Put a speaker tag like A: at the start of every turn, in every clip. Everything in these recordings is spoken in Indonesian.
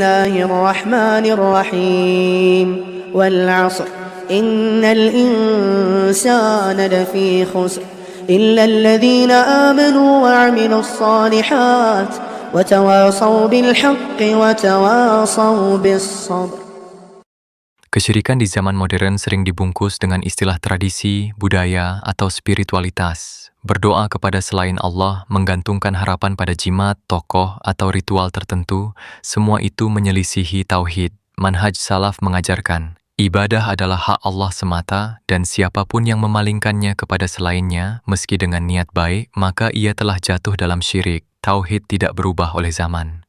A: الله الرحمن الرحيم والعصر إن الإنسان لفي خسر إلا الذين آمنوا وعملوا الصالحات وتواصوا بالحق وتواصوا بالصبر.
B: Kesyirikan di zaman modern sering dibungkus dengan istilah tradisi, budaya, atau spiritualitas. Berdoa kepada selain Allah, menggantungkan harapan pada jimat, tokoh, atau ritual tertentu, semua itu menyelisihi tauhid. Manhaj salaf mengajarkan, ibadah adalah hak Allah semata, dan siapapun yang memalingkannya kepada selainnya, meski dengan niat baik, maka ia telah jatuh dalam syirik. Tauhid tidak berubah oleh zaman.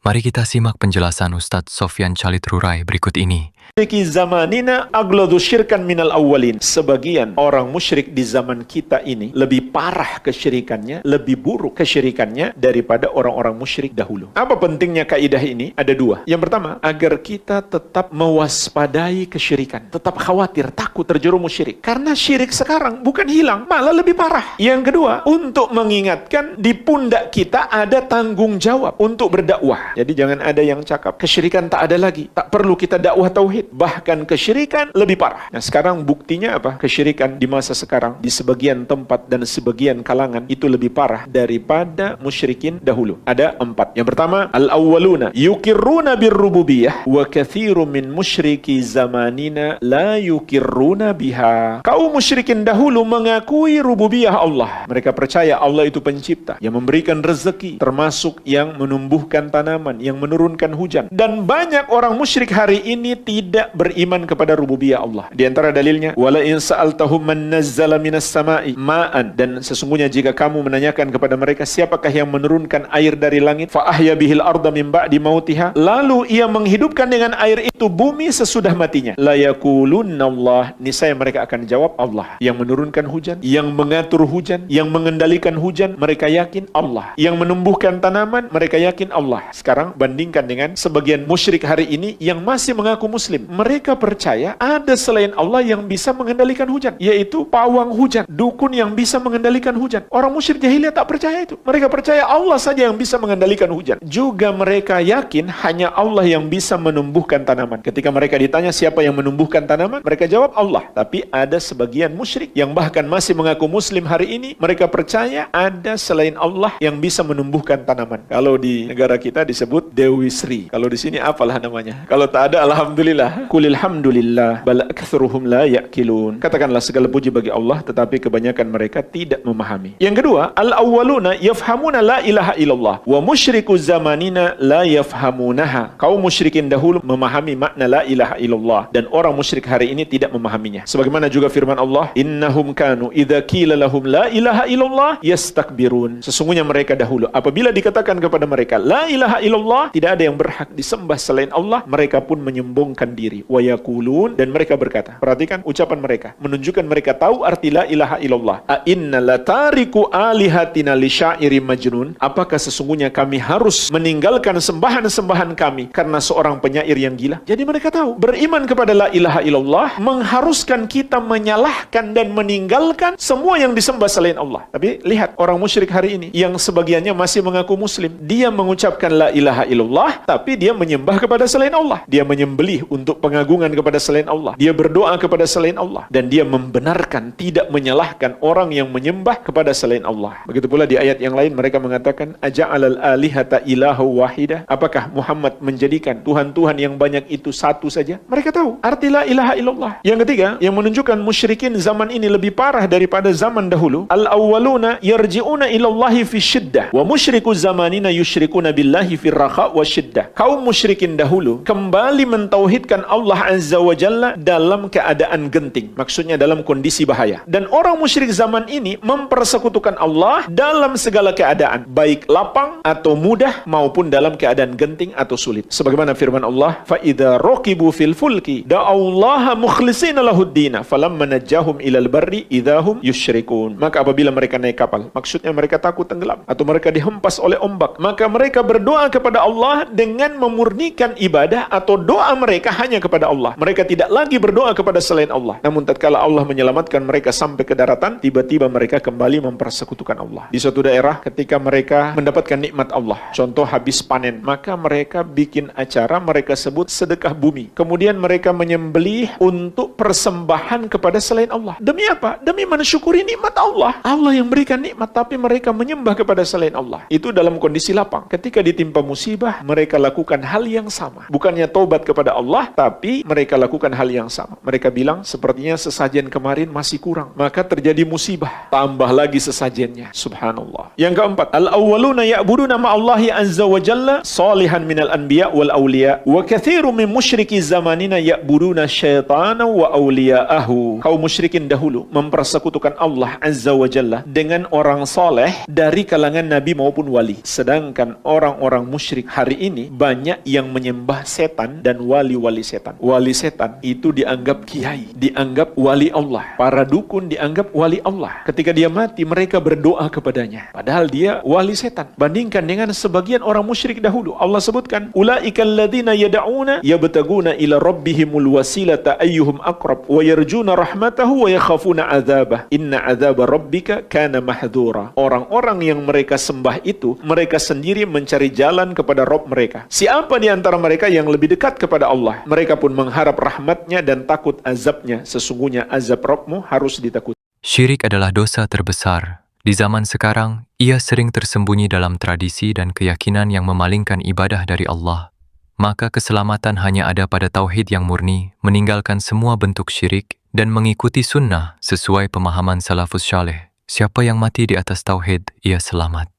B: Mari kita simak penjelasan Ustadz Sofyan Khalid Rurai berikut ini.
C: Musyriki zamanina agladu syirkan minal awwalin. Sebagian orang musyrik di zaman kita ini lebih parah kesyirikannya, lebih buruk kesyirikannya daripada orang-orang musyrik dahulu. Apa pentingnya kaidah ini? Ada dua. Yang pertama, agar kita tetap mewaspadai kesyirikan, tetap khawatir, takut terjerumus syirik. Karena syirik sekarang bukan hilang, malah lebih parah. Yang kedua, untuk mengingatkan di pundak kita ada tanggung jawab untuk berdakwah. Jadi jangan ada yang cakap kesyirikan tak ada lagi, tak perlu kita dakwah tauhid. Bahkan kesyirikan lebih parah. Nah sekarang buktinya apa? Kesyirikan di masa sekarang di sebagian tempat dan sebagian kalangan itu lebih parah daripada musyrikin dahulu. Ada 4. Yang pertama, al-awwaluna yukirruna birrububiyah wa kathiru min musyriki zamanina la yukirruna biha. Kaum musyrikin dahulu mengakui rububiyah Allah. Mereka percaya Allah itu pencipta, yang memberikan rezeki, termasuk yang menumbuhkan tanaman, yang menurunkan hujan. Dan banyak orang musyrik hari ini tidak beriman kepada rububiyah Allah. Di antara dalilnya, wala in sa'altahum man nazzala minas sama'i ma'an, dan sesungguhnya jika kamu menanyakan kepada mereka siapakah yang menurunkan air dari langit, fa ahya bihil arda min ba'di mautiha, lalu ia menghidupkan dengan air itu bumi sesudah matinya, la yaqulunna Allah, niscaya mereka akan jawab Allah. Yang menurunkan hujan, yang mengatur hujan, yang mengendalikan hujan, mereka yakin Allah. Yang menumbuhkan tanaman, mereka yakin Allah. Sekarang bandingkan dengan sebagian musyrik hari ini yang masih mengaku muslim. Mereka percaya ada selain Allah yang bisa mengendalikan hujan, yaitu pawang hujan, dukun yang bisa mengendalikan hujan. Orang musyrik jahiliyah tak percaya itu. Mereka percaya Allah saja yang bisa mengendalikan hujan. Juga mereka yakin hanya Allah yang bisa menumbuhkan tanaman. Ketika mereka ditanya siapa yang menumbuhkan tanaman, mereka jawab Allah. Tapi ada sebagian musyrik yang bahkan masih mengaku muslim hari ini, mereka percaya ada selain Allah yang bisa menumbuhkan tanaman. Kalau di negara kita disebut Dewi Sri. Kalau di sini apalah namanya. Kalau tak ada, alhamdulillah. Qulil hamdulillah bal aktsaruhum la ya'qilun. Katakanlah segala puji bagi Allah, tetapi kebanyakan mereka tidak memahami. Yang kedua, al-awwaluna yafhamuna la ilaha illallah wa musyriku zamanina la yafhamunaha. Kaum musyrikin dahulu memahami makna la ilaha illallah, dan orang musyrik hari ini tidak memahaminya. Sebagaimana juga firman Allah, innahum kanu idza qila lahum la ilaha illallah yastakbirun. Sesungguhnya mereka dahulu apabila dikatakan kepada mereka la ilaha illallah, tidak ada yang berhak disembah selain Allah, mereka pun menyombongkan diri. Wa yaqulun, dan mereka berkata, perhatikan ucapan mereka, menunjukkan mereka tahu arti la ilaha illallah. A inna latariku alihatina li syairim majnun. Apakah sesungguhnya kami harus meninggalkan sembahan-sembahan kami karena seorang penyair yang gila? Jadi mereka tahu beriman kepada la ilaha illallah mengharuskan kita menyalahkan dan meninggalkan semua yang disembah selain Allah. Tapi lihat orang musyrik hari ini yang sebagiannya masih mengaku muslim, dia mengucapkan la ilaha illallah tapi dia menyembah kepada selain Allah. Dia menyembelih untuk pengagungan kepada selain Allah. Dia berdoa kepada selain Allah. Dan dia membenarkan, tidak menyalahkan orang yang menyembah kepada selain Allah. Begitu pula di ayat yang lain mereka mengatakan, aja'alal alihata ilahu wahida. Apakah Muhammad menjadikan Tuhan-Tuhan yang banyak itu satu saja? Mereka tahu arti la ilaha illallah. Yang ketiga, yang menunjukkan musyrikin zaman ini lebih parah daripada zaman dahulu, al-awwaluna yarji'una ilallahi fi syiddah wa musyriku zamanina yusyrikuna billahi fi rakha wa syiddah. Kaum musyrikin dahulu kembali mentauhidkan Allah Azza wa Jalla dalam keadaan genting. Maksudnya dalam kondisi bahaya. Dan orang musyrik zaman ini mempersekutukan Allah dalam segala keadaan, baik lapang atau mudah maupun dalam keadaan genting atau sulit. Sebagaimana firman Allah, fa idza raqibu fil fulki da'allaha mukhlishina lahuddin falamma najjahum ilal barri idzahum yusyrikun. Maka apabila mereka naik kapal, maksudnya mereka takut tenggelam atau mereka dihempas oleh ombak, maka mereka berdoa kepada Allah dengan memurnikan ibadah atau doa mereka hanya kepada Allah. Mereka tidak lagi berdoa kepada selain Allah. Namun tatkala Allah menyelamatkan mereka sampai ke daratan, tiba-tiba mereka kembali mempersekutukan Allah. Di suatu daerah ketika mereka mendapatkan nikmat Allah, contoh habis panen, maka mereka bikin acara, mereka sebut sedekah bumi. Kemudian mereka menyembelih untuk persembahan kepada selain Allah. Demi apa? Demi mensyukuri nikmat Allah. Allah yang berikan nikmat, tapi mereka menyembah kepada selain Allah. Itu dalam kondisi lapang. Ketika ditimpa musibah, mereka lakukan hal yang sama. Bukannya taubat kepada Allah, tapi mereka lakukan hal yang sama. Mereka bilang, sepertinya sesajen kemarin masih kurang. Maka terjadi musibah. Tambah lagi sesajennya. Subhanallah. Yang keempat, al-awwaluna ya'buduna ma'allahi azza wa jalla salihan minal anbiya wal awliya wa kathiru min musyriki zamanina ya'buduna syaitana wa awliya'ahu. Kaum musyrikin dahulu mempersekutukan Allah azza wa jalla dengan orang soleh dari kalangan nabi maupun wali. Sedangkan orang-orang musyrik hari ini banyak yang menyembah setan dan wali-wali setan. Wali setan itu dianggap kiai, dianggap wali Allah. Para dukun dianggap wali Allah. Ketika dia mati, mereka berdoa kepadanya. Padahal dia wali setan. Bandingkan dengan sebagian orang musyrik dahulu. Allah sebutkan, ulaika alladzina yad'una yabtaguna ila rabbihimul wasilata ayyuhum aqrab wa yarjuna rahmatahu wa yakhafuna adzabah. Inna adzaba rabbika kana mahdhura. Orang-orang yang mereka sembah itu, mereka sendiri mencari jalan kepada Rabb mereka. Siapa di antara mereka yang lebih dekat kepada Allah? Mereka pun mengharap rahmatnya dan takut azabnya. Sesungguhnya azab Rabbmu harus ditakuti.
B: Syirik adalah dosa terbesar. Di zaman sekarang, ia sering tersembunyi dalam tradisi dan keyakinan yang memalingkan ibadah dari Allah. Maka keselamatan hanya ada pada tauhid yang murni, meninggalkan semua bentuk syirik, dan mengikuti sunnah sesuai pemahaman salafus syaleh. Siapa yang mati di atas tauhid, ia selamat.